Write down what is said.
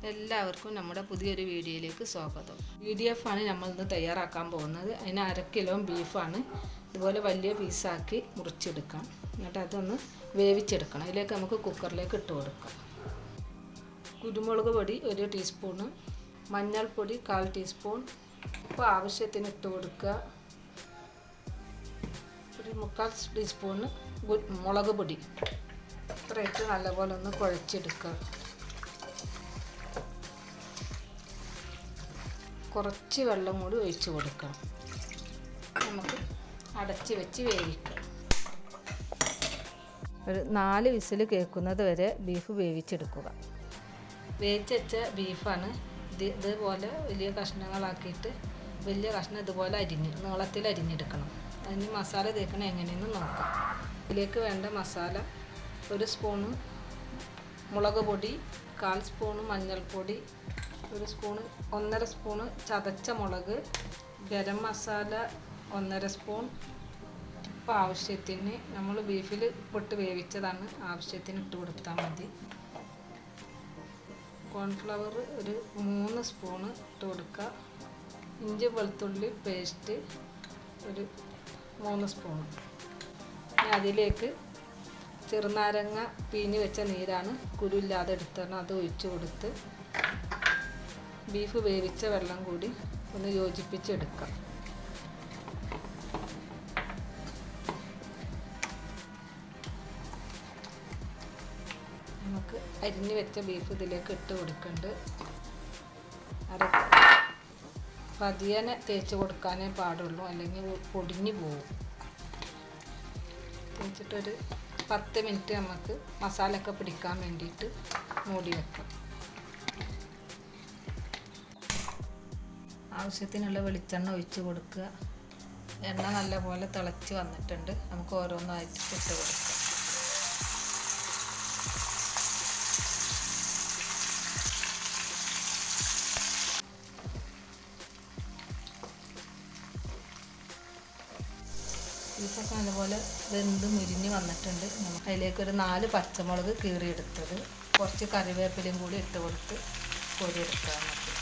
എല്ലാവർക്കും നമ്മുടെ പുതിയൊരു വീഡിയോയിലേക്ക് സ്വാഗതം. PDF ആണ് നമ്മൾ ഇന്ന് തയ്യാറാക്കാൻ പോകുന്നത്. അതിന് 1/2 കിലോ ബീഫാണ്. ഇതുപോലെ വലിയ പീസാക്കി മുറിച്ചെടുക്കാം. എന്നിട്ട് അതൊന്ന് വേവിച്ചെടുക്കണം. അതിലേക്ക് നമുക്ക് കുക്കറിലേക്ക് ഇട്ട് കൊടുക്കാം. കുരുമുളക് പൊടി 1 ടീസ്പൂണ്, മഞ്ഞൾപ്പൊടി 1/4 ടീസ്പൂൺ, ഉപ്പ് ആവശ്യത്തിന് ഇട്ട് കൊടുക്കുക. ഒരു 3/4 ടീസ്പൂണ് മുളക് പൊടി. ഇത്രയിട്ട് നല്ലപോലെ ഒന്ന് കുഴച്ചെടുക്കുക. കുറച്ച് വെള്ളം കൂടി ഒഴിച്ച് കൊടുക്കണം. നമുക്ക് അടച്ച് വെച്ച് വേവിക്കാം. ഒരു 4 വിസിൽ കേൾക്കുന്നത് വരെ ബീഫ് വേവിച്ചെടുക്കുക. വേവിച്ച് വെച്ച ബീഫാണ്. ഇതുപോലെ വലിയ കഷ്ണങ്ങളാക്കിയിട്ട് വലിയ കഷ്ണം ഇതുപോലെ നീളത്തിൽ അരിഞ്ഞെടുക്കണം. അതിന് മസാല തേക്കണം എങ്ങനെയെന്ന് നോക്കാം. ഇതിലേക്ക് വേണ്ട മസാല: 1 സ്പൂണ് മുളക് പൊടി, 1/4 സ്പൂണ് മഞ്ഞൾപ്പൊടി, 1 സ്പൂണ് 1/2 സ്പൂണ് ചതച്ച മുളക്, ഗരം മസാല 1/2 സ്പൂൺ, ഉപ്പ് ആവശ്യത്തിന്. നമ്മൾ ബീഫിൽ ഉപ്പിട്ട് വേവിച്ചതാണ്, ആവശ്യത്തിന് ഇട്ട് കൊടുത്താൽ മതി. കോൺഫ്ലവർ ഒരു 3 സ്പൂണ് ഇട്ട് കൊടുക്കുക. ഇഞ്ചി വെളുത്തുള്ളി പേസ്റ്റ് ഒരു 3 സ്പൂണ്. അതിലേക്ക് ചെറുനാരങ്ങ പിഴിഞ്ഞ് വെച്ച നീരാണ്, കുരുവില്ലാതെ എടുത്താണ്, അത് ഒഴിച്ച് കൊടുത്ത് ബീഫ് വേവിച്ച വെള്ളം കൂടി ഒന്ന് യോജിപ്പിച്ചെടുക്കാം. നമുക്ക് അരിഞ്ഞ് വെച്ച ബീഫ് ഇതിലേക്ക് ഇട്ട് കൊടുക്കുന്നുണ്ട്. പതിയനെ തേച്ച് കൊടുക്കാനേ പാടുള്ളൂ, അല്ലെങ്കിൽ പൊടിഞ്ഞു പോകും. തേച്ചിട്ടൊരു 10 മിനിറ്റ് നമുക്ക് മസാലയൊക്കെ പിടിക്കാൻ വേണ്ടിയിട്ട് മൂടി വെക്കാം. ആവശ്യത്തിനുള്ള വെളിച്ചെണ്ണ ഒഴിച്ച് കൊടുക്കുക. എണ്ണ നല്ലപോലെ തിളച്ച് വന്നിട്ടുണ്ട്. നമുക്ക് ഓരോന്നായിട്ട് ഇട്ട് കൊടുക്കാം. ബീഫൊക്കെ നല്ലപോലെ വെന്ത് മുരിഞ്ഞ് വന്നിട്ടുണ്ട്. നമുക്ക് അതിലേക്ക് ഒരു 4 പച്ചമുളക് കീറിയെടുത്തത്, കുറച്ച് കറിവേപ്പിലയും കൂടി ഇട്ട് കൊടുത്ത് പൊരിയെടുക്കാം. നമുക്ക്